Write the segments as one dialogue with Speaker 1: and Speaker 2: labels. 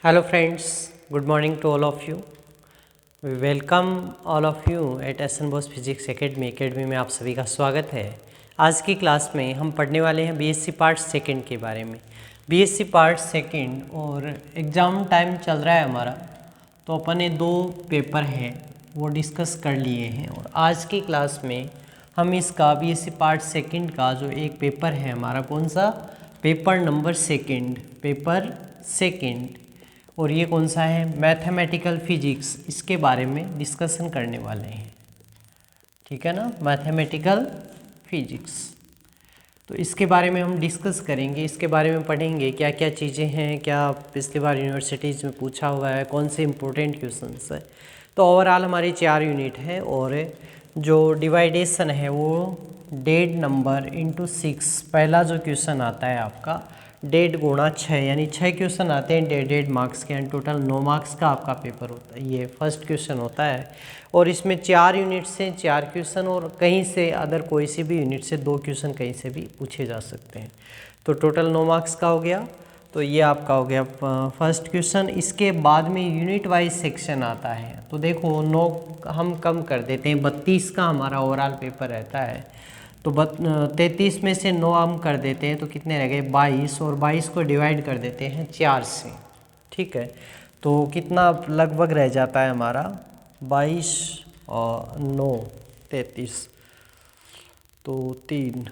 Speaker 1: Hello friends, good morning to all of you. We welcome all of you at SN. Bose physics academy में आप सभी का स्वागत है। आज की क्लास में हम पढ़ने वाले हैं बीएससी पार्ट सेकंड के बारे में। बीएससी पार्ट सेकंड और एग्ज़ाम टाइम चल रहा है हमारा, तो अपन ने 2 पेपर हैं वो डिस्कस कर लिए हैं और आज की क्लास में हम इसका बीएससी पार्ट सेकंड का जो एक पेपर है हमारा, कौन सा पेपर नंबर सेकंड और ये कौन सा है मैथमेटिकल फिजिक्स, इसके बारे में डिस्कशन करने वाले हैं। ठीक है ना, मैथमेटिकल फिजिक्स। तो इसके बारे में हम डिस्कस करेंगे, इसके बारे में पढ़ेंगे क्या क्या चीज़ें हैं, क्या पिछली बार यूनिवर्सिटीज़ में पूछा हुआ है, कौन से इंपॉर्टेंट क्वेश्चंस है। तो ओवरऑल हमारी 4 यूनिट है और जो डिवाइडेशन है वो डेढ़ नंबर इंटू 6। पहला जो क्वेश्चन आता है आपका 1.5 गुणा 6, यानी 6 क्वेश्चन आते हैं 1.5 मार्क्स के, एंड टोटल 9 मार्क्स का आपका पेपर होता है। ये फर्स्ट क्वेश्चन होता है और इसमें 4 यूनिट से 4 क्वेश्चन और कहीं से अदर कोई सी भी यूनिट से 2 क्वेश्चन कहीं से भी पूछे जा सकते हैं। तो टोटल 9 मार्क्स का हो गया। तो ये आपका हो गया फर्स्ट क्वेश्चन। इसके बाद में यूनिट वाइज सेक्शन आता है। तो देखो 9 हम कम कर देते हैं, 32 का हमारा ओवरऑल पेपर रहता है, तो 33 में से 9 हम कर देते हैं तो कितने रह गए 22, और 22 को डिवाइड कर देते हैं 4 से। ठीक है, तो कितना लगभग रह जाता है हमारा 22 और 9 33, तो 3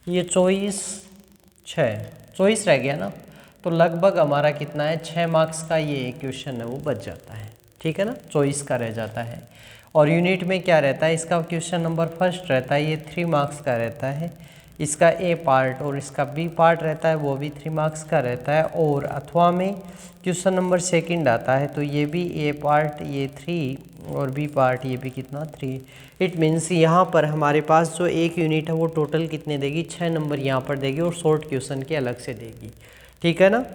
Speaker 1: ये 24 24 रह गया ना। तो लगभग हमारा कितना है 6 मार्क्स का ये क्वेश्चन है वो बच जाता है। ठीक है ना, 24 का रह जाता है। और यूनिट में क्या रहता है, इसका क्वेश्चन नंबर फर्स्ट रहता है, ये 3 मार्क्स का रहता है। इसका ए पार्ट और इसका बी पार्ट रहता है, वो भी 3 मार्क्स का रहता है। और अथवा में क्वेश्चन नंबर सेकंड आता है, तो ये भी ए पार्ट ये 3 और बी पार्ट ये भी कितना 3। इट मीन्स यहाँ पर हमारे पास जो एक यूनिट है वो टोटल कितने देगी 6 नंबर यहाँ पर देगी और शॉर्ट क्वेश्चन के अलग से देगी। ठीक है ना,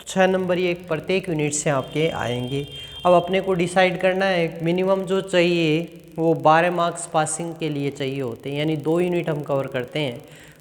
Speaker 1: 6 नंबर ये प्रत्येक यूनिट से आपके आएंगे। अब अपने को डिसाइड करना है मिनिमम जो चाहिए वो 12 मार्क्स पासिंग के लिए चाहिए होते हैं, यानी 2 यूनिट हम कवर करते हैं,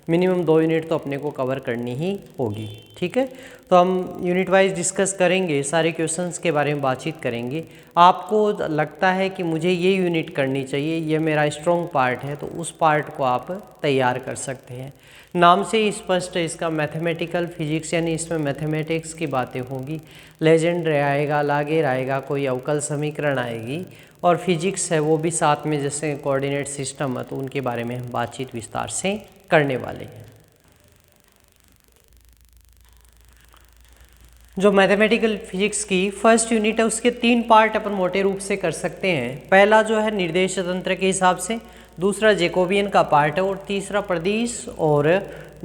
Speaker 1: मिनिमम 2 यूनिट तो अपने को कवर करनी ही होगी। ठीक है, तो हम यूनिट वाइज डिस्कस करेंगे, सारे क्वेश्चंस के बारे में बातचीत करेंगे। आपको लगता है कि मुझे ये यूनिट करनी चाहिए, ये मेरा स्ट्रॉन्ग पार्ट है, तो उस पार्ट को आप तैयार कर सकते हैं। नाम से ही स्पष्ट है इसका मैथमेटिकल फिजिक्स, यानी इसमें मैथमेटिक्स की बातें होगी। लेजेंड आएगा, लागेर आएगा, कोई अवकल समीकरण आएगी, और फिजिक्स है वो भी साथ में, जैसे कोऑर्डिनेट सिस्टम है, तो उनके बारे में हम बातचीत विस्तार से करने वाले हैं। जो मैथमेटिकल फिजिक्स की फर्स्ट यूनिट है उसके 3 पार्ट अपन मोटे रूप से कर सकते हैं। पहला जो है निर्देश तंत्र के हिसाब से, दूसरा जैकोबियन का पार्ट है, और तीसरा प्रदिश और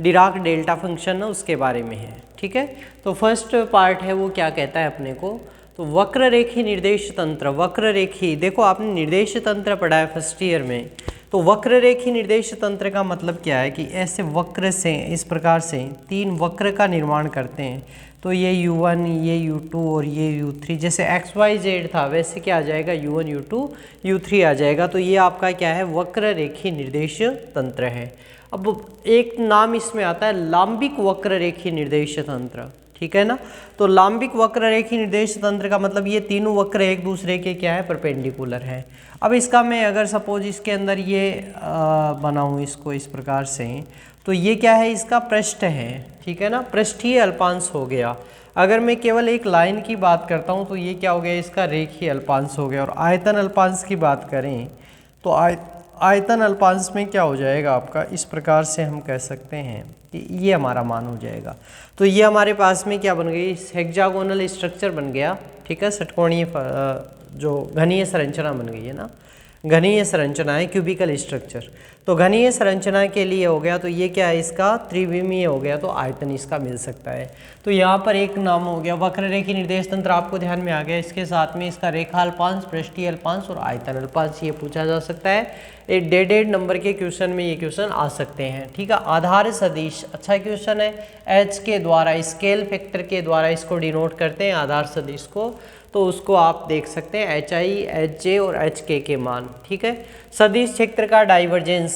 Speaker 1: डिराक डेल्टा फंक्शन है उसके बारे में है। ठीक है, तो फर्स्ट पार्ट है वो क्या कहता है अपने को, तो वक्र रेखी निर्देश तंत्र। वक्र रेखी, देखो आपने निर्देश तंत्र पढ़ा है फर्स्ट ईयर में, तो वक्र रेखी निर्देश तंत्र का मतलब क्या है कि ऐसे वक्र से, इस प्रकार से 3 वक्र का निर्माण करते हैं। तो ये u1, ये u2 और ये u3, जैसे xyz था वैसे क्या आ जाएगा u1, u2, u3 आ जाएगा। तो ये आपका क्या है वक्र रेखी निर्देश तंत्र है। अब एक नाम इसमें आता है लांबिक वक्र रेखी निर्देश तंत्र। ठीक है ना, तो लांबिक वक्र रेखी निर्देश तंत्र का मतलब ये तीनों वक्र एक दूसरे के क्या है परपेंडिकुलर है। अब इसका मैं अगर सपोज इसके अंदर ये बनाऊँ इसको इस प्रकार से, तो ये क्या है इसका पृष्ठ है। ठीक है ना, पृष्ठीय अल्पांश हो गया। अगर मैं केवल एक लाइन की बात करता हूँ तो ये क्या हो गया इसका रेखीय अल्पांश हो गया। और आयतन अल्पांश की बात करें तो आयतन अल्पांश में क्या हो जाएगा आपका, इस प्रकार से हम कह सकते हैं कि ये हमारा मान हो जाएगा। तो ये हमारे पास में क्या बन गई, हेक्सागोनल स्ट्रक्चर बन गया। ठीक है, षटकोणीय जो घनीय संरचना बन गई है ना, घनीय संरचना है क्यूबिकल स्ट्रक्चर। तो घनीय संरचना के लिए हो गया, तो ये क्या है इसका त्रिविमीय हो गया, तो आयतन इसका मिल सकता है। तो यहाँ पर एक नाम हो गया वक्र रेखी निर्देश तंत्र, आपको ध्यान में आ गया। इसके साथ में इसका रेखा अल्पांश, पृष्ठीय अल्पांश और आयतन अल्पांश ये पूछा जा सकता है। 1.5 नंबर के क्वेश्चन में ये क्वेश्चन आ सकते हैं। ठीक है, आधार सदिश अच्छा क्वेश्चन है, एच के द्वारा स्केल फैक्टर के द्वारा इसको डिनोट करते हैं आधार सदिश को, तो उसको आप देख सकते हैं HI, HJ और HK के मान। ठीक है, सदिश क्षेत्र का डाइवर्जेंस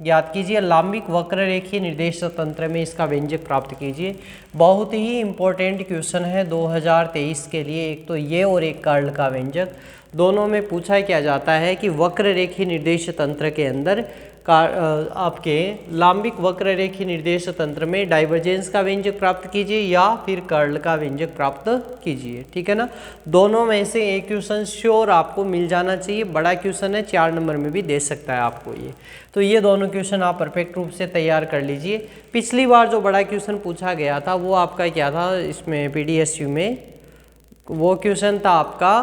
Speaker 1: ज्ञात कीजिए। लांबिक वक्र रेखीय निर्देश तंत्र में इसका व्यंजक प्राप्त कीजिए। बहुत ही इंपॉर्टेंट क्वेश्चन है 2023 के लिए, एक तो ये और एक कर्ल का व्यंजक। दोनों में पूछा क्या जाता है कि वक्र रेखीय निर्देश तंत्र के अंदर आपके लांबिक वक्र रेखीय निर्देश तंत्र में डाइवर्जेंस का व्यंजक प्राप्त कीजिए या फिर कर्ल का व्यंजक प्राप्त कीजिए। ठीक है ना, दोनों में से एक क्वेश्चन श्योर आपको मिल जाना चाहिए। बड़ा क्वेश्चन है, 4 नंबर में भी दे सकता है आपको ये। तो ये दोनों क्वेश्चन आप परफेक्ट रूप से तैयार कर लीजिए। पिछली बार जो बड़ा क्वेश्चन पूछा गया था वो आपका क्या था इसमें PDSU में, वो क्वेश्चन था आपका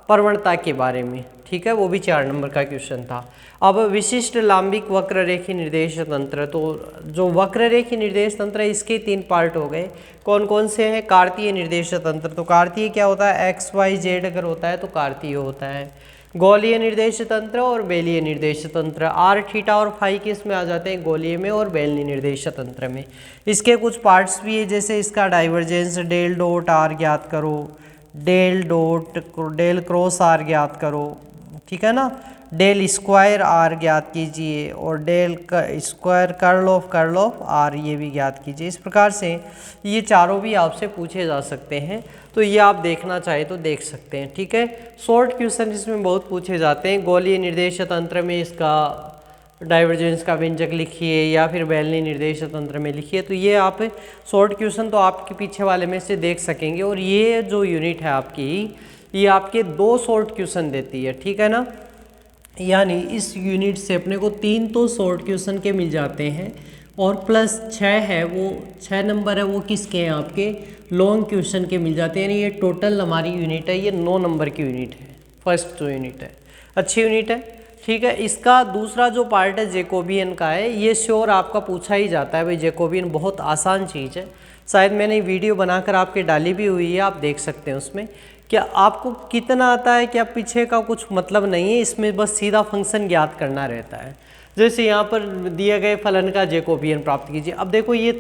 Speaker 1: प्रवणता के बारे में। ठीक है, वो भी 4 नंबर का क्वेश्चन था। अब विशिष्ट लांबिक वक्र रेखीय निर्देश तंत्र, तो जो वक्र रेखीय निर्देश तंत्र है इसके 3 पार्ट हो गए। कौन कौन से हैं? कार्तीय निर्देश तंत्र, तो कार्तीय क्या होता है? XYZ अगर होता है तो कार्तीय होता है। गोलीय निर्देश तंत्र और बेलीय निर्देश तंत्र, R, θ और फाई किस में आ जाते हैं? गोलीय में और बेलनी निर्देश तंत्र में। इसके कुछ पार्ट्स भी है, जैसे इसका डाइवर्जेंस डेल डॉट R ज्ञात करो, डेल क्रॉस R ज्ञात करो। ठीक है ना, डेल स्क्वायर R ज्ञात कीजिए और del square curl of R ये भी ज्ञात कीजिए। इस प्रकार से ये चारों भी आपसे पूछे जा सकते हैं, तो ये आप देखना चाहे तो देख सकते हैं। ठीक है, शॉर्ट क्वेश्चन इसमें बहुत पूछे जाते हैं। गोलीय निर्देश तंत्र में इसका डाइवर्जेंस का व्यंजक लिखिए या फिर बेलनी निर्देश तंत्र में लिखिए, तो ये आप शॉर्ट क्वेश्चन तो आपके पीछे वाले में से देख सकेंगे। और ये जो यूनिट है आपकी, ये आपके 2 शॉर्ट क्वेश्चन देती है। ठीक है ना, यानी इस यूनिट से अपने को 3 तो शॉर्ट क्वेश्चन के मिल जाते हैं और प्लस 6 है, वो 6 नंबर है वो किसके हैं? आपके लॉन्ग क्वेश्चन के मिल जाते हैं। यानी ये टोटल हमारी यूनिट है, ये 9 नंबर की यूनिट है। फर्स्ट जो यूनिट है अच्छी यूनिट है। ठीक है, इसका दूसरा जो पार्ट है जैकोबियन का है, ये श्योर आपका पूछा ही जाता है भाई। जैकोबियन बहुत आसान चीज़ है, शायद मैंने वीडियो बनाकर आपके डाली भी हुई है, आप देख सकते हैं उसमें। क्या आपको कितना आता है, क्या पीछे का कुछ मतलब नहीं है, इसमें बस सीधा फंक्शन ज्ञात करना रहता है। जैसे यहाँ पर दिए गए फलन का जैकोबियन प्राप्त कीजिए। अब देखो ये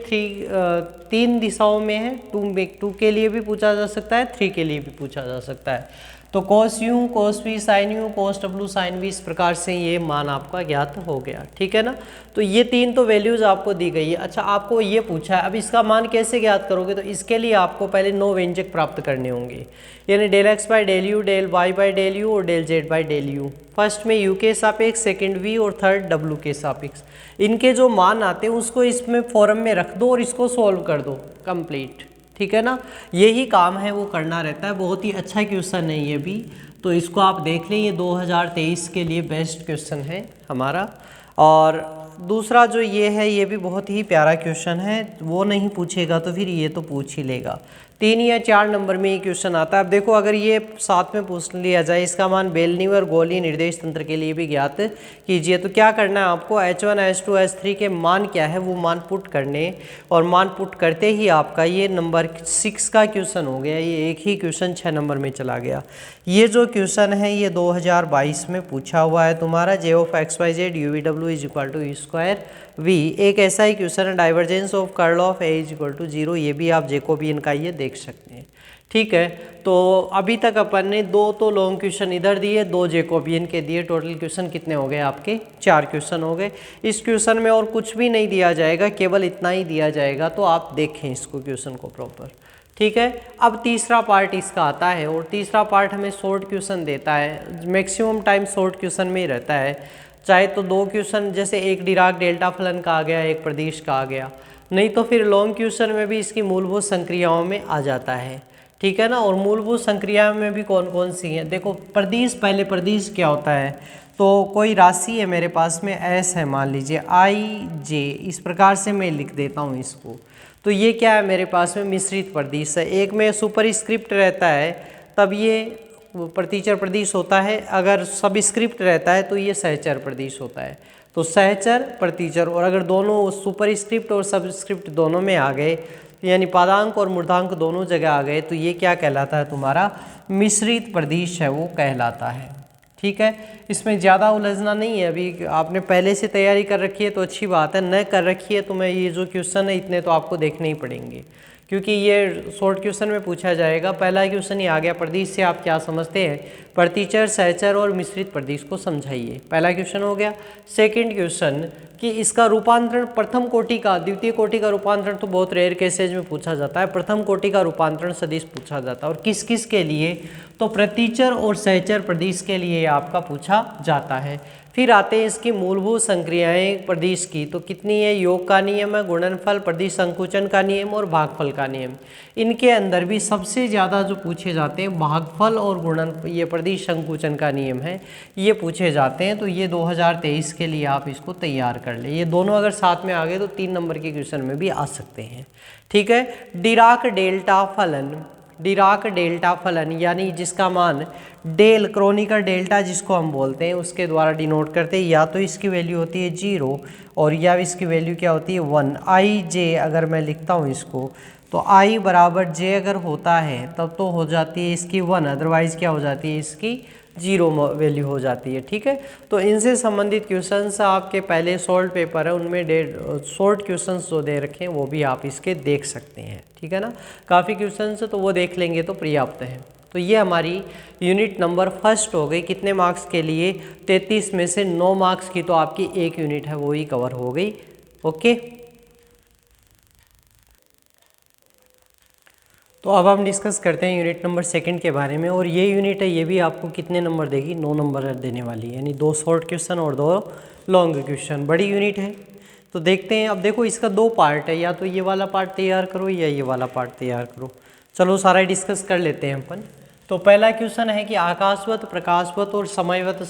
Speaker 1: 3 दिशाओं में है, 2 के लिए भी पूछा जा सकता है, 3 के लिए भी पूछा जा सकता है। तो cos u, cos v, sin u, cos w, sin v, इस प्रकार से ये मान आपका ज्ञात हो गया। ठीक है ना, तो ये 3 तो वैल्यूज आपको दी गई है। अच्छा, आपको ये पूछा है अब इसका मान कैसे ज्ञात करोगे, तो इसके लिए आपको पहले 9 व्यंजक प्राप्त करने होंगे। यानी del x by del U, del y by del U और del z by del U. First में u के सापेक्ष, सेकंड v और थर्ड w के सापेक्ष। इनके जो मान आते हैं उसको इसमें फॉर्म में रख दो और इसको सॉल्व कर दो, कंप्लीट। ठीक है ना, यही काम है वो करना रहता है। बहुत ही अच्छा क्वेश्चन है ये भी, तो इसको आप देख लें, ये 2023 के लिए बेस्ट क्वेश्चन है हमारा। और दूसरा जो ये है, ये भी बहुत ही प्यारा क्वेश्चन है, वो नहीं पूछेगा तो फिर ये तो पूछ ही लेगा। 3 या 4 नंबर में ये क्वेश्चन आता है। अब देखो, अगर ये साथ में पूछ लिया जाए, इसका मान बेलनी और गोलीय निर्देश तंत्र के लिए भी ज्ञात कीजिए, तो क्या करना है आपको? H1, H2, H3 के मान क्या है वो मान पुट करने, और मान पुट करते ही आपका ये नंबर 6 का क्वेश्चन हो गया। ये एक ही क्वेश्चन 6 नंबर में चला गया। ये जो क्वेश्चन है ये 2022 में पूछा हुआ है तुम्हारा। J of XYZ UVW is equal to square V, एक ऐसा ही क्वेश्चन है। Divergence of curl of A is equal to 0, ये भी आप जैकोबियन का ये देख सकते हैं। ठीक है, तो अभी तक अपन ने 2 तो लॉन्ग क्वेश्चन इधर दिए, 2 जैकोबियन के दिए। टोटल क्वेश्चन कितने हो गए आपके? 4 क्वेश्चन हो गए। इस क्वेश्चन में और कुछ भी नहीं दिया जाएगा, केवल इतना ही दिया जाएगा, तो आप देखें इसको क्वेश्चन को प्रॉपर। ठीक है, अब तीसरा पार्ट इसका आता है, और तीसरा पार्ट हमें शॉर्ट क्वेश्चन देता है। मैक्सिमम टाइम शॉर्ट क्वेश्चन में ही रहता है, चाहे तो 2 क्वेश्चन, जैसे एक डिराक डेल्टा फलन का आ गया, एक प्रदिश का आ गया, नहीं तो फिर लॉन्ग क्वेश्चन में भी इसकी मूलभूत संक्रियाओं में आ जाता है। ठीक है ना, और मूलभूत संक्रियाओं में भी कौन कौन सी हैं? देखो, प्रदिश, पहले प्रदिश क्या होता है, तो कोई राशि है मेरे पास में S है, मान लीजिए IJ, इस प्रकार से मैं लिख देता हूँ इसको। तो ये क्या है मेरे पास में? मिश्रित प्रदिश है। एक में सुपरस्क्रिप्ट रहता है तब ये प्रतिचर प्रदिश होता है, अगर सबस्क्रिप्ट रहता है तो ये सहचर प्रदिश होता है। तो सहचर, प्रतिचर, और अगर दोनों सुपरस्क्रिप्ट और सबस्क्रिप्ट दोनों में आ गए, यानी पादांक और मूर्धांक दोनों जगह आ गए, तो ये क्या कहलाता है? तुम्हारा मिश्रित प्रदिश है वो कहलाता है। ठीक है, इसमें ज़्यादा उलझना नहीं है। अभी आपने पहले से तैयारी कर रखी है तो अच्छी बात है, न कर रखी है तो मैं ये जो क्वेश्चन है इतने तो आपको देखने ही पड़ेंगे। क्योंकि ये शॉर्ट क्वेश्चन में पूछा जाएगा। पहला क्वेश्चन ही आ गया, प्रदिश से आप क्या समझते हैं, प्रतिचर, सहचर और मिश्रित प्रदिश को समझाइए। पहला क्वेश्चन हो गया। सेकंड क्वेश्चन कि इसका रूपांतरण प्रथम कोटि का द्वितीय कोटि का रूपांतरण तो बहुत रेयर केसेज में पूछा जाता है, प्रथम कोटि का रूपांतरण सदिश पूछा जाता है। और किस किस के लिए, तो प्रतिचर और सहचर प्रदिश के लिए आपका पूछा जाता है। फिर आते हैं इसकी मूलभूत संक्रियाएं प्रदिश की, तो कितनी है, योग का नियम है, गुणनफल, प्रदिश संकुचन का नियम और भागफल का नियम। इनके अंदर भी सबसे ज़्यादा जो पूछे जाते हैं भागफल और गुणन, ये प्रदिश संकुचन का नियम है, ये पूछे जाते हैं। तो ये 2023 के लिए आप इसको तैयार कर ले। ये दोनों अगर साथ में आ गए तो 3 नंबर के क्वेश्चन में भी आ सकते हैं। ठीक है। डिराक डेल्टा फलन, डिराक डेल्टा फलन यानी जिसका मान डेल क्रोनिकर डेल्टा जिसको हम बोलते हैं उसके द्वारा डिनोट करते हैं। या तो इसकी वैल्यू होती है 0 और या इसकी वैल्यू क्या होती है 1। आई जे अगर मैं लिखता हूँ इसको, तो आई बराबर जे अगर होता है तब तो हो जाती है इसकी 1, अदरवाइज क्या हो जाती है इसकी 0 वैल्यू हो जाती है। ठीक है। तो इनसे संबंधित क्वेश्चंस आपके पहले सॉल्व पेपर है उनमें शॉर्ट क्वेश्चंस जो दे रखे हैं वो भी आप इसके देख सकते हैं। ठीक है ना, काफ़ी क्वेश्चंस है तो वो देख लेंगे तो पर्याप्त है। तो ये हमारी यूनिट नंबर फर्स्ट हो गई। कितने मार्क्स के लिए, 33 में से 9 मार्क्स की तो आपकी एक यूनिट है वो ही कवर हो गई। ओके। तो अब हम डिस्कस करते हैं यूनिट नंबर सेकंड के बारे में। और ये यूनिट है, ये भी आपको कितने नंबर देगी, 9 नंबर देने वाली है, यानी 2 शॉर्ट क्वेश्चन और 2 लॉन्ग क्वेश्चन। बड़ी यूनिट है। तो देखते हैं। अब देखो इसका 2 पार्ट है, या तो ये वाला पार्ट तैयार करो या ये वाला पार्ट तैयार करो। चलो सारा डिस्कस कर लेते हैं अपन। तो पहला क्वेश्चन है कि आकाशवत, प्रकाशवत और समयवत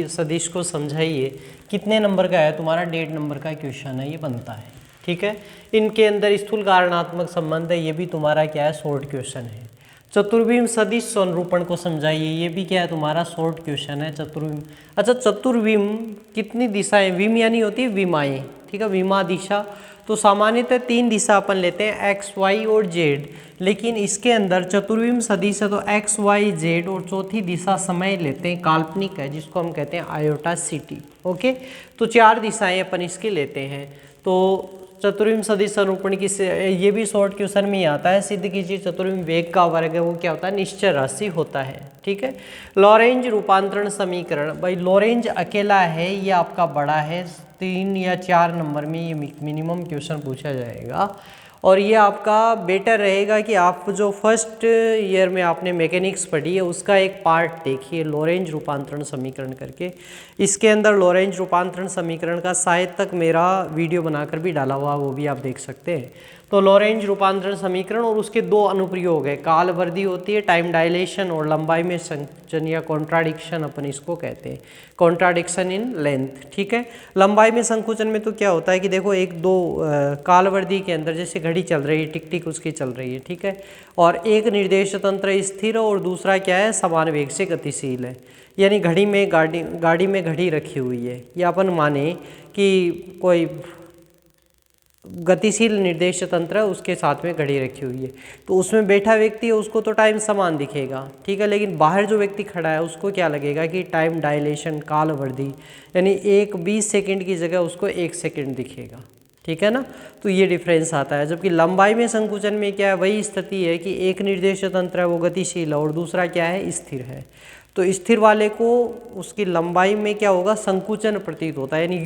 Speaker 1: सदिश को समझाइए। कितने नंबर का है, तुम्हारा 1.5 नंबर का क्वेश्चन है, ये बनता है। ठीक है। इनके अंदर स्थूल कारणात्मक संबंध है, ये भी तुम्हारा क्या है, शॉर्ट क्वेश्चन है। चतुर्विम सदिश संरूपण को समझाइए, ये भी क्या है तुम्हारा शॉर्ट क्वेश्चन है। चतुर्विम, अच्छा चतुर्विम कितनी दिशाएं, विम यानी होती है विमाएं। ठीक है, विमा दिशा। तो सामान्यतः 3 दिशा अपन लेते हैं, एक्स, वाई और जेड। लेकिन इसके अंदर चतुर्विम सदिश है तो एक्स, वाई, जेड और चौथी दिशा समय लेते हैं, काल्पनिक है जिसको हम कहते हैं आयोटा सिटी। ओके। तो 4 दिशाएं अपन इसके लेते हैं। तो चतुर्विम सदिश संरूपण की ये भी शॉर्ट क्वेश्चन में ही आता है। सिद्ध कीजिए चतुर्विम वेग का वर्ग है वो क्या होता है, निश्चय राशि होता है। ठीक है। लॉरेंज रूपांतरण समीकरण, भाई लॉरेंज अकेला है, ये आपका बड़ा है, 3 या 4 नंबर में ये मिनिमम क्वेश्चन पूछा जाएगा। और ये आपका बेटर रहेगा कि आप जो फर्स्ट ईयर में आपने मैकेनिक्स पढ़ी है उसका एक पार्ट देखिए, लॉरेंज रूपांतरण समीकरण करके। इसके अंदर लॉरेंज रूपांतरण समीकरण का शायद तक मेरा वीडियो बनाकर भी डाला हुआ, वो भी आप देख सकते हैं। तो लॉरेंज रूपांतरण समीकरण और उसके 2 अनुप्रयोग है, काल वृद्धि होती है, टाइम डायलेशन, और लंबाई में संकुचन या कॉन्ट्राडिक्शन अपन इसको कहते हैं, कॉन्ट्राडिक्शन इन लेंथ। ठीक है। लंबाई में संकुचन में तो क्या होता है कि देखो 1-2 कालवर्दी के अंदर जैसे घड़ी चल रही है, टिक टिक उसकी चल रही है। ठीक है। और एक निर्देश तंत्र स्थिर और दूसरा क्या है, समान वेग से गतिशील है। यानी गाड़ी में घड़ी रखी हुई है, या अपन माने कि कोई गतिशील निर्देश तंत्र है उसके साथ में घड़ी रखी हुई है, तो उसमें बैठा व्यक्ति है उसको तो टाइम समान दिखेगा। ठीक है। लेकिन बाहर जो व्यक्ति खड़ा है उसको क्या लगेगा कि टाइम डायलेशन, काल वृद्धि, यानी 20 सेकंड की जगह उसको 1 सेकंड दिखेगा। ठीक है ना। तो ये डिफरेंस आता है। जबकि लंबाई में संकुचन में क्या है, वही स्थिति है कि एक निर्देश तंत्र है वो गतिशील है और दूसरा क्या है, स्थिर है। तो स्थिर वाले को उसकी लंबाई में क्या होगा, संकुचन प्रतीत होता है, यानी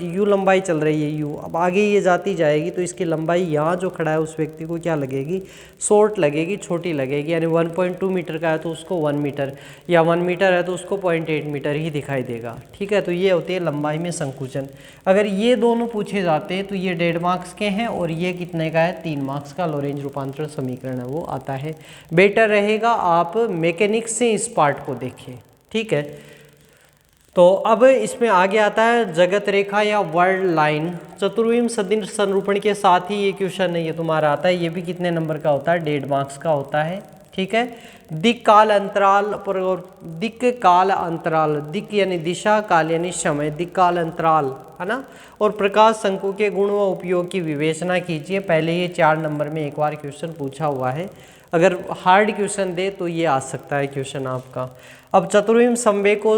Speaker 1: यू लंबाई चल रही है यू, अब आगे ये जाती जाएगी तो इसकी लंबाई यहाँ जो खड़ा है उस व्यक्ति को क्या लगेगी, शॉर्ट लगेगी, छोटी लगेगी। यानी 1.2 मीटर का है तो उसको 1 मीटर, या 1 मीटर है तो उसको 0.8 मीटर ही दिखाई देगा। ठीक है। तो ये होती है लंबाई में संकुचन। अगर ये दोनों पूछे जाते हैं तो ये 1.5 मार्क्स के हैं और ये कितने का है, 3 मार्क्स का लॉरेंज रूपांतरण समीकरण है वो आता है। बेटर रहेगा आप मैकेनिक्स से इस पार्ट को देखें। ठीक है। तो अब इसमें आगे आता है जगत रेखा या वर्ल्ड लाइन। चतुर्विम सदिश संरूपण के साथ ही ये क्वेश्चन है, ये तुम्हारा आता है। ये भी कितने नंबर का होता है, 1.5 मार्क्स का होता है। ठीक है। दिक काल अंतराल पर, दिक काल अंतराल, दिक यानी दिशा, काल यानी समय, दिक काल अंतराल है ना। और प्रकाश शंकु के गुण व उपयोग की विवेचना कीजिए। पहले ये 4 नंबर में एक बार क्वेश्चन पूछा हुआ है, अगर हार्ड क्वेश्चन दे तो ये आ सकता है क्वेश्चन आपका। अब चतुर्विम समवेग को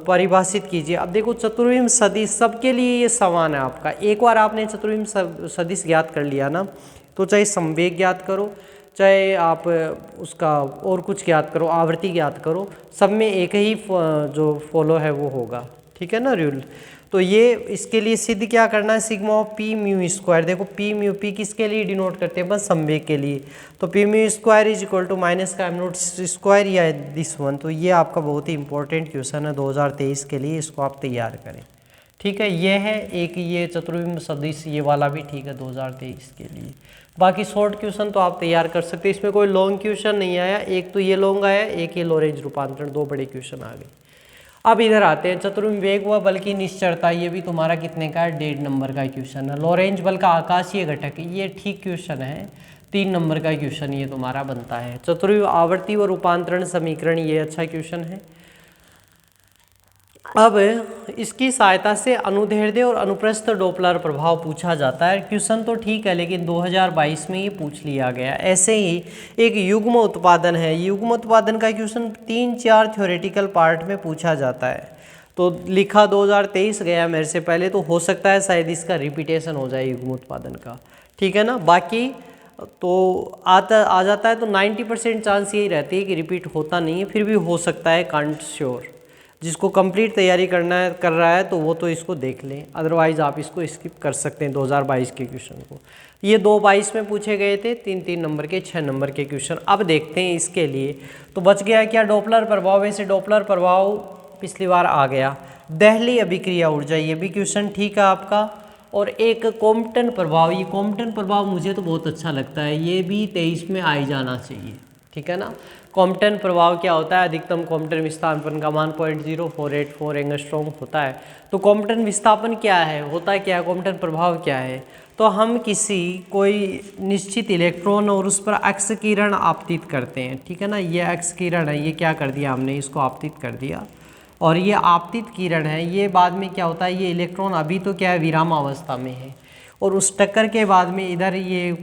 Speaker 1: परिभाषित कीजिए। अब देखो चतुर्विम सदिश सबके लिए ये समान है आपका। एक बार आपने चतुर्विम सदिश ज्ञात कर लिया ना, तो चाहे संवेग ज्ञात करो, चाहे आप उसका और कुछ ज्ञात करो, आवृत्ति ज्ञात करो, सब में एक ही जो फॉलो है वो होगा, ठीक है ना रूल। तो ये इसके लिए सिद्ध क्या करना है, sigma of P mu square. देखो पी म्यू, पी किसके लिए डिनोट करते हैं, बस संवेग के लिए। तो p mu square is equal to minus का एम नोट स्क्वायर या दिस वन। तो ये आपका बहुत ही इंपॉर्टेंट क्वेश्चन है 2023 के लिए, इसको आप तैयार करें, ठीक है। ये है एक, ये चतुर्विम सदिश ये वाला भी ठीक है 2023 के लिए। बाकी शॉर्ट क्वेश्चन तो आप तैयार कर सकते हैं, इसमें कोई लॉन्ग क्वेश्चन नहीं आया। एक तो ये लॉन्ग आया, एक ये लोरेंज रूपांतरण, दो बड़े क्वेश्चन आ गए। अब इधर आते हैं चतुर्विम वेग व बल की निश्चरता। ये भी तुम्हारा कितने का है, 1.5 नंबर का क्वेश्चन है। लोरेंज बल का आकाशीय घटक, ये ठीक क्वेश्चन है, 3 नंबर का क्वेश्चन ये तुम्हारा बनता है। चतुर्विम आवर्ती व रूपांतरण समीकरण, ये अच्छा क्वेश्चन है। अब इसकी सहायता से अनुदैर्ध्य और अनुप्रस्थ डोपलर प्रभाव पूछा जाता है। क्वेश्चन तो ठीक है, लेकिन 2022 में ये पूछ लिया गया। ऐसे ही एक युग्म उत्पादन है, युग्म उत्पादन का क्वेश्चन 3-4 थ्योरेटिकल पार्ट में पूछा जाता है। तो लिखा 2023 गया मेरे से पहले, तो हो सकता है शायद इसका रिपीटेशन हो जाए युग्म उत्पादन का, ठीक है ना। बाकी तो आ जाता है तो 90% चांस यही रहती है कि रिपीट होता नहीं है, फिर भी हो सकता है, कांट श्योर। जिसको कंप्लीट तैयारी कर रहा है तो वो तो इसको देख लें, अदरवाइज आप इसको स्किप कर सकते हैं 2022 के क्वेश्चन को। ये 2022 में पूछे गए थे 3-3 नंबर के, 6 नंबर के क्वेश्चन। अब देखते हैं इसके लिए, तो बच गया क्या, डोपलर प्रभाव। वैसे डोपलर प्रभाव पिछली बार आ गया। दहली अभिक्रिया ऊर्जा, ये भी क्वेश्चन ठीक है आपका। और एक कॉम्पटन प्रभाव, ये कॉम्पटन प्रभाव मुझे तो बहुत अच्छा लगता है, ये भी 23 में आ ही जाना चाहिए, ठीक है ना। कॉम्पटन प्रभाव क्या होता है, अधिकतम कॉम्पटन विस्थापन का मान 0.0484 एंगस्ट्रॉम होता है। तो कॉम्पटन विस्थापन क्या है, होता है क्या, कॉम्पटन प्रभाव क्या है। तो हम किसी कोई निश्चित इलेक्ट्रॉन और उस पर एक्स किरण आपतित करते हैं, ठीक है ना। ये एक्स किरण है, ये क्या कर दिया हमने, इसको आपतित कर दिया। और ये आपतित किरण है, ये बाद में क्या होता है, ये इलेक्ट्रॉन अभी तो क्या है, विरामावस्था में है, और उस टक्कर के बाद में इधर ये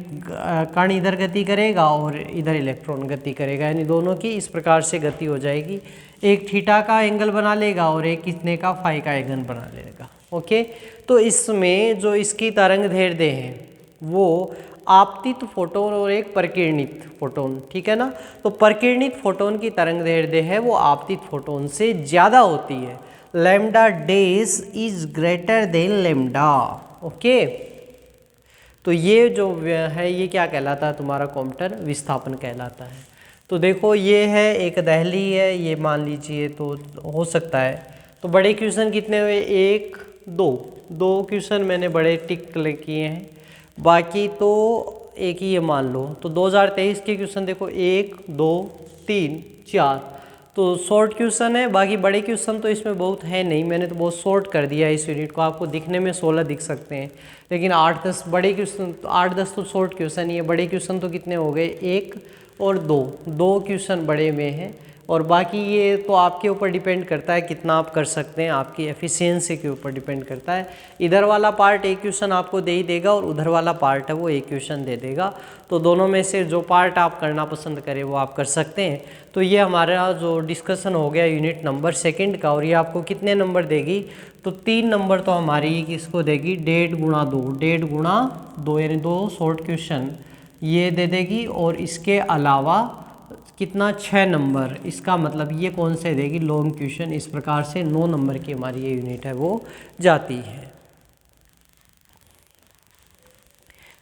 Speaker 1: कण इधर गति करेगा और इधर इलेक्ट्रॉन गति करेगा, यानी दोनों की इस प्रकार से गति हो जाएगी। एक थीटा का एंगल बना लेगा और एक कितने का, फाई का एंगल बना लेगा, ओके। तो इसमें जो इसकी तरंग दैर्ध्य है वो आपतित फोटोन और एक प्रकीर्णित फोटोन, ठीक है ना। तो प्रकीर्णित फोटोन की तरंग दैर्ध्य है वो आपतित फोटोन से ज़्यादा होती है। Lambda dash is greater than lambda, okay. तो ये जो है ये क्या कहलाता है, तुम्हारा कॉम्पटन विस्थापन कहलाता है। तो देखो ये है एक दहली है, ये मान लीजिए, तो हो सकता है। तो बड़े क्वेश्चन कितने हुए, 1, 2 क्वेश्चन मैंने बड़े टिक किए हैं, बाकी तो एक ही ये मान लो। तो 2023 के क्वेश्चन देखो 1, 2, 3, 4 तो शॉर्ट क्वेश्चन है। बाकी बड़े क्वेश्चन तो इसमें बहुत है नहीं, मैंने तो बहुत शॉर्ट कर दिया है इस यूनिट को। आपको दिखने में 16 दिख सकते हैं, लेकिन 8-10 बड़े क्वेश्चन, 8-10 तो शॉर्ट क्वेश्चन ही है। बड़े क्वेश्चन तो कितने हो गए, 1 और 2 क्वेश्चन बड़े में हैं। और बाकी ये तो आपके ऊपर डिपेंड करता है कितना आप कर सकते हैं, आपकी एफिशिएंसी के ऊपर डिपेंड करता है। इधर वाला पार्ट एक क्वेश्चन आपको दे ही देगा और उधर वाला पार्ट है वो एक क्वेश्चन दे देगा। तो दोनों में से जो पार्ट आप करना पसंद करें वो आप कर सकते हैं। तो ये हमारा जो डिस्कशन हो गया यूनिट नंबर 2 का, और ये आपको कितने नंबर देगी, तो 3 नंबर तो हमारी किसको देगी, 1.5 गुणा 2, 1.5 गुणा 2 यानी 2 शॉर्ट क्वेश्चन ये दे देगी। और इसके अलावा कितना, 6 नंबर, इसका मतलब ये कौन से देगी, लॉन्ग क्वेश्चन। इस प्रकार से 9 नंबर की हमारी ये यूनिट है वो जाती है।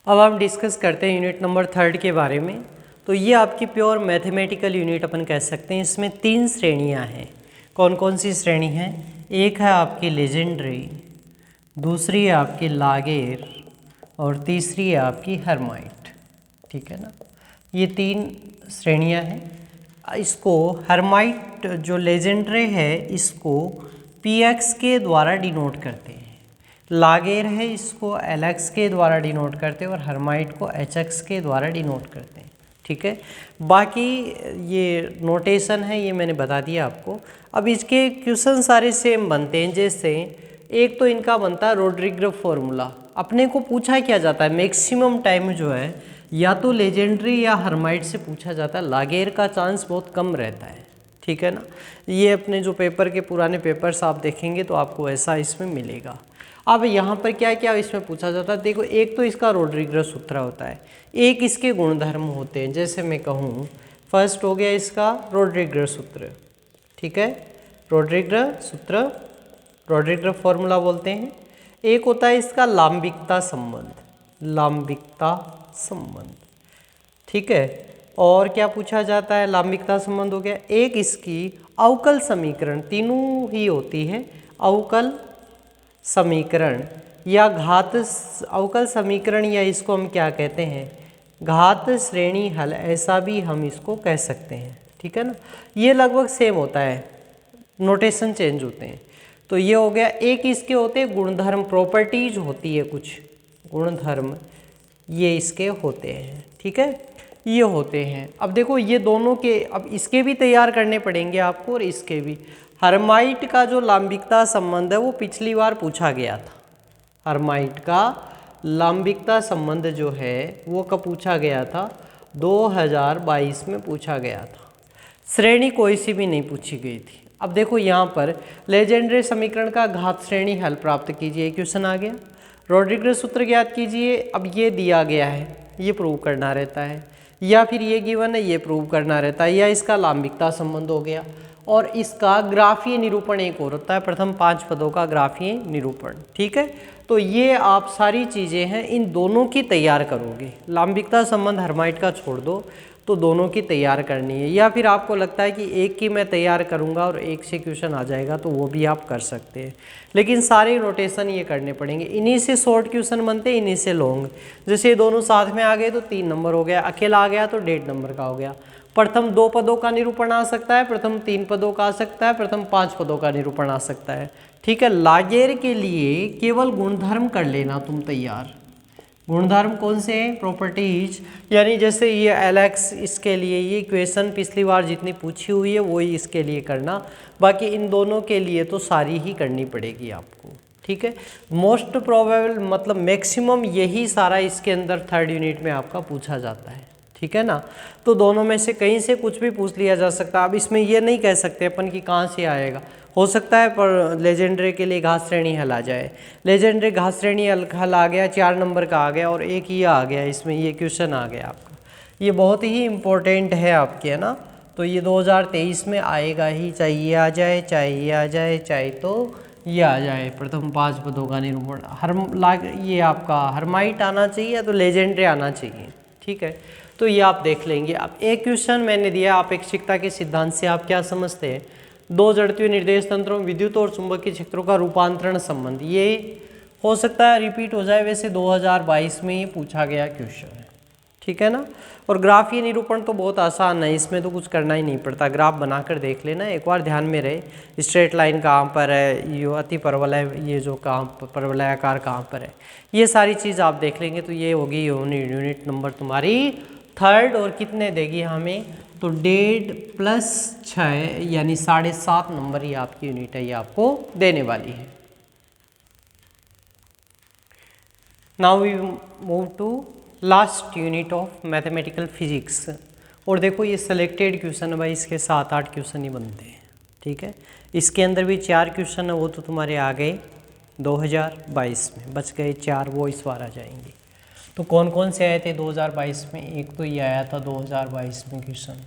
Speaker 1: अब हम डिस्कस करते हैं यूनिट नंबर 3 के बारे में। तो ये आपकी प्योर मैथमेटिकल यूनिट अपन कह सकते हैं। इसमें 3 श्रेणियां हैं। कौन कौन सी श्रेणी हैं, एक है आपकी लेजेंडरी, दूसरी है आपकी लागेर और तीसरी है आपकी हर्माइट, ठीक है ना। ये 3 श्रेणियां हैं। इसको हर्माइट जो लेजेंडरी है इसको px के द्वारा डिनोट करते हैं, लागेर है इसको lx के द्वारा डिनोट करते हैं और हर्माइट को hx के द्वारा डिनोट करते हैं, ठीक है। बाकी ये नोटेशन है ये मैंने बता दिया आपको। अब इसके क्वेश्चन सारे सेम बनते हैं। जैसे एक तो इनका बनता है रोड्रिग्रफ फॉर्मूला। अपने को पूछा क्या जाता है, मैक्सिमम टाइम जो है या तो लेजेंडरी या हर्माइट से पूछा जाता है, लागेर का चांस बहुत कम रहता है, ठीक है ना। ये अपने जो पेपर के पुराने पेपर्स आप देखेंगे तो आपको ऐसा इसमें मिलेगा। अब यहाँ पर क्या क्या इसमें पूछा जाता है, देखो एक तो इसका रोड्रिगस सूत्र होता है, एक इसके गुणधर्म होते हैं। जैसे मैं कहूँ फर्स्ट हो गया इसका रोड्रिगस सूत्र, ठीक है, रोड्रिगस सूत्र, रोड्रिगस फॉर्मूला बोलते हैं। एक होता है इसका लांबिकता संबंध, लांबिकता संबंध, ठीक है। और क्या पूछा जाता है, लांबिकता संबंध हो गया। एक इसकी अवकल समीकरण, तीनों ही होती है, अवकल समीकरण या घात अवकल समीकरण, या इसको हम क्या कहते हैं, घात श्रेणी हल, ऐसा भी हम इसको कह सकते हैं, ठीक है ना। ये लगभग सेम होता है, नोटेशन चेंज होते हैं। तो ये हो गया। एक इसके होते हैं गुणधर्म, प्रॉपर्टीज होती है कुछ गुणधर्म, ये इसके होते हैं, ठीक है, ये होते हैं। अब देखो ये दोनों के, अब इसके भी तैयार करने पड़ेंगे आपको और इसके भी। हर्माइट का जो लांबिकता संबंध है वो पिछली बार पूछा गया था। हर्माइट का लांबिकता संबंध जो है वो कब पूछा गया था, 2022 में पूछा गया था। श्रेणी कोई सी भी नहीं पूछी गई थी। अब देखो यहाँ पर लेजेंड्रे समीकरण का घात श्रेणी हल प्राप्त कीजिए, क्वेश्चन आ गया। रोड्रिगस सूत्र ज्ञात कीजिए, अब ये दिया गया है, ये प्रूव करना रहता है, या फिर ये गिवन है, ये प्रूव करना रहता है, या इसका लांबिकता संबंध हो गया। और इसका ग्राफीय निरूपण एक और होता है, प्रथम 5 पदों का ग्राफीय निरूपण, ठीक है। तो ये आप सारी चीज़ें हैं, इन दोनों की तैयार करोगे। लांबिकता संबंध हर्माइट का छोड़ दो, तो दोनों की तैयार करनी है। या फिर आपको लगता है कि एक की मैं तैयार करूंगा और एक से क्वेश्चन आ जाएगा, तो वो भी आप कर सकते हैं, लेकिन सारे नोटेशन ये करने पड़ेंगे। इन्हीं से शॉर्ट क्वेश्चन बनते हैं, इन्हीं से लॉन्ग। जैसे दोनों साथ में आ गए तो 3 नंबर हो गया, अकेला आ गया तो 1.5 नंबर का हो गया। प्रथम 2 पदों का निरूपण आ सकता है, प्रथम 3 पदों का आ सकता है, प्रथम 5 पदों का निरूपण आ सकता है, ठीक है। लागेर के लिए केवल गुणधर्म कर लेना तुम तैयार। गुणधर्म कौन से हैं, प्रॉपर्टीज, यानी जैसे ये एलेक्स, इसके लिए ये इक्वेशन पिछली बार जितनी पूछी हुई है वही इसके लिए करना, बाकी इन दोनों के लिए तो सारी ही करनी पड़ेगी आपको, ठीक है। मोस्ट प्रोबेबल मतलब मैक्सिमम यही सारा इसके अंदर 3rd यूनिट में आपका पूछा जाता है, ठीक है ना। तो दोनों में से कहीं से कुछ भी पूछ लिया जा सकता है। अब इसमें ये नहीं कह सकते अपन कि कहाँ से आएगा, हो सकता है पर लेजेंड्रे के लिए घात श्रेणी हल आ जाए। लेजेंड्रे घात श्रेणी हल आ गया, 4 नंबर का आ गया, और एक ये आ गया, इसमें ये क्वेश्चन आ गया आपका। ये बहुत ही इम्पोर्टेंट है आपके, है ना। तो ये 2023 में आएगा ही, चाहे ये आ जाए, चाहे ये आ जाए, चाहे तो ये आ जाए। प्रथम 5 पदों का निरूपण, ये आपका हर्माइट आना चाहिए या तो लेजेंड्रे आना चाहिए, ठीक है। तो ये आप देख लेंगे। अब एक क्वेश्चन मैंने दिया, अपेक्षिकता के सिद्धांत से आप क्या समझते हैं, 2 जड़त्वीय निर्देश तंत्रों में विद्युत और चुंबकीय क्षेत्रों का रूपांतरण संबंध। ये हो सकता है रिपीट हो जाए, वैसे 2022 में ही पूछा गया क्वेश्चन है, ठीक है ना। और ग्राफीय निरूपण तो बहुत आसान है, इसमें तो कुछ करना ही नहीं पड़ता, ग्राफ बनाकर देख लेना, एक बार ध्यान में रहे स्ट्रेट लाइन कहाँ पर है, ये अति परवलय, ये जो कहाँ परवलयाकार कहाँ पर है, ये सारी चीज़ आप देख लेंगे। तो ये होगी यूनिट नंबर तुम्हारी 3rd, और कितने देगी हमें, तो 1.5 + 6 यानी 7.5 नंबर ही आपकी यूनिट है, ये आपको देने वाली है। Now we move to last unit of mathematical physics. और देखो ये सिलेक्टेड क्वेश्चन है भाई, इसके 7-8 क्वेश्चन ही बनते हैं, ठीक है। इसके अंदर भी 4 क्वेश्चन है, वो तो तुम्हारे आ गए 2022 में, बच गए 4, वो इस बार आ जाएंगे। तो कौन कौन से आए थे 2022 में, एक तो ये आया था 2022 में क्वेश्चन,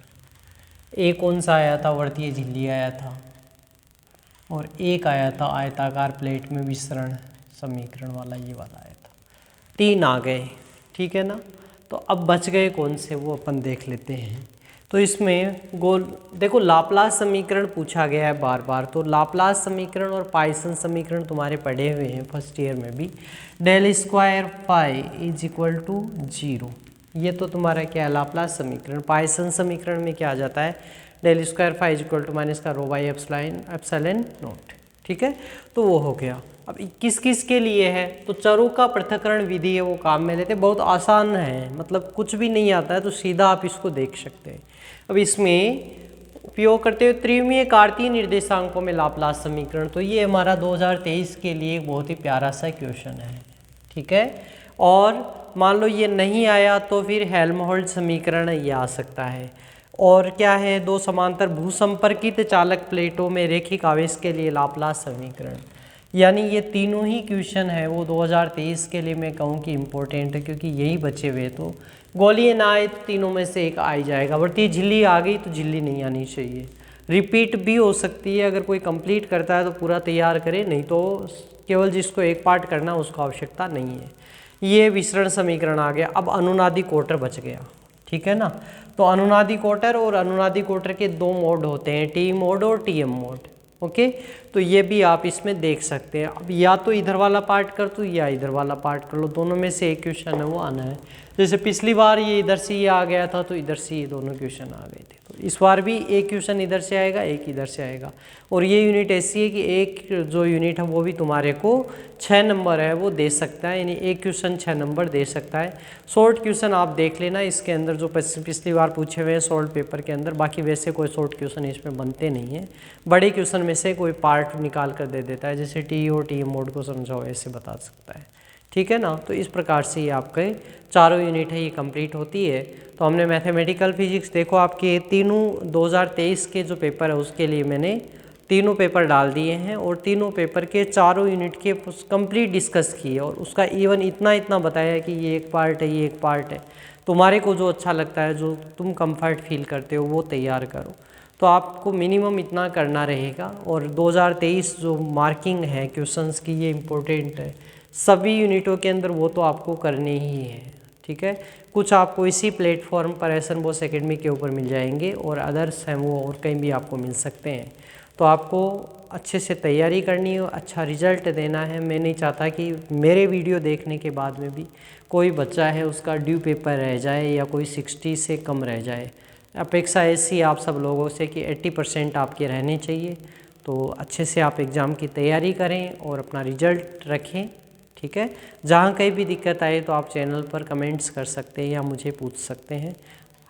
Speaker 1: एक कौन सा आया था, वर्तीय झिल्ली आया था, और एक आया था आयताकार प्लेट में विसरण समीकरण वाला, ये वाला आया था। 3 आ गए, ठीक है ना। तो अब बच गए कौन से, वो अपन देख लेते हैं। तो इसमें गोल देखो, लाप्लास समीकरण पूछा गया है बार बार, तो लाप्लास समीकरण और पाइसन समीकरण तुम्हारे पढ़े हुए हैं फर्स्ट ईयर में भी। ∇² φ = 0, ये तो तुम्हारा क्या है, लाप्लास समीकरण। पाइसन समीकरण में क्या आ जाता है, ∇² φ = -ρ/ε0, ठीक है। तो वो हो गया। अब किस किस के लिए है, तो चरों का पृथक्करण विधि है, वो काम में लेते, बहुत आसान है, मतलब कुछ भी नहीं आता है तो सीधा आप इसको देख सकते हैं। अब इसमें उपयोग करते हुए त्रिमीय कार्तीय निर्देशांकों में लाप्लास समीकरण, तो ये हमारा 2023 के लिए बहुत ही प्यारा सा क्वेश्चन है, ठीक है। और मान लो ये नहीं आया तो फिर हेल्महोल्ट्ज समीकरण ये आ सकता है। और क्या है, 2 समांतर भूसंपर्कित चालक प्लेटों में रैखिक आवेश के लिए लाप्लास समीकरण, यानी ये तीनों ही क्वेश्चन है वो 2023 के लिए मैं कहूँ कि इम्पोर्टेंट है, क्योंकि यही बचे हुए। तो गोलियाँ ना आए तो तीनों में से एक आ ही जाएगा, बट ये झिल्ली आ गई तो झिल्ली नहीं आनी चाहिए। रिपीट भी हो सकती है, अगर कोई कंप्लीट करता है तो पूरा तैयार करे, नहीं तो केवल जिसको एक पार्ट करना उसको आवश्यकता नहीं है। ये विसरण समीकरण आ गया। अब अनुनादी कोटर बच गया, ठीक है ना। तो अनुनादी कोटर और अनुनादी कोटर के दो मोड होते हैं, टी मोड और टीएम मोड। ओके, तो ये भी आप इसमें देख सकते हैं। अब या तो इधर वाला पार्ट कर दो या इधर वाला पार्ट कर लो, दोनों में से एक क्वेश्चन है वो आना है। जैसे पिछली बार ये इधर से ये आ गया था तो इधर से ये दोनों क्वेश्चन आ गए थे, तो इस बार भी एक क्वेश्चन इधर से आएगा, एक इधर से आएगा। और ये यूनिट ऐसी है कि एक जो यूनिट है वो भी तुम्हारे को 6 नंबर है वो दे सकता है, यानी एक क्वेश्चन 6 नंबर दे सकता है। शॉर्ट क्वेश्चन आप देख लेना इसके अंदर जो पिछली बार पूछे हुए हैं शॉर्ट पेपर के अंदर, बाकी वैसे कोई शॉर्ट क्वेश्चन इसमें बनते नहीं है। बड़े क्वेश्चन में से कोई पार्ट निकाल कर दे देता है, जैसे टी और टी मोड को समझाओ ऐसे बता सकता है, ठीक है ना। तो इस प्रकार से ये आपके चारों यूनिट है ये कंप्लीट होती है। तो हमने मैथमेटिकल फिजिक्स देखो आपके तीनों 2023 के जो पेपर है उसके लिए मैंने तीनों पेपर डाल दिए हैं, और तीनों पेपर के चारों यूनिट के कंप्लीट डिस्कस किए, और उसका इवन इतना बताया कि ये एक पार्ट है, ये एक पार्ट है। तुम्हारे को जो अच्छा लगता है, जो तुम कंफर्ट फील करते हो वो तैयार करो। तो आपको मिनिमम इतना करना रहेगा। और 2023 जो मार्किंग है क्वेश्चंस की ये इम्पोर्टेंट है सभी यूनिटों के अंदर, वो तो आपको करने ही है, ठीक है। कुछ आपको इसी प्लेटफॉर्म पर एसन बॉस एकेडमी के ऊपर मिल जाएंगे, और अदर्स हैं वो और कहीं भी आपको मिल सकते हैं। तो आपको अच्छे से तैयारी करनी है, अच्छा रिजल्ट देना है। मैं नहीं चाहता कि मेरे वीडियो देखने के बाद में भी कोई बच्चा है उसका ड्यू पेपर रह जाए या कोई 60 से कम रह जाए। अपेक्षा ऐसी आप सब लोगों से कि 80% आपके रहने चाहिए। तो अच्छे से आप एग्ज़ाम की तैयारी करें और अपना रिजल्ट रखें, ठीक है। जहाँ कहीं भी दिक्कत आए तो आप चैनल पर कमेंट्स कर सकते हैं या मुझे पूछ सकते हैं।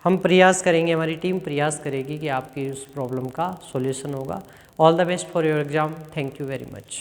Speaker 1: हम प्रयास करेंगे, हमारी टीम प्रयास करेगी कि आपकी उस प्रॉब्लम का सॉल्यूशन होगा। All the best for your exam. Thank you very much.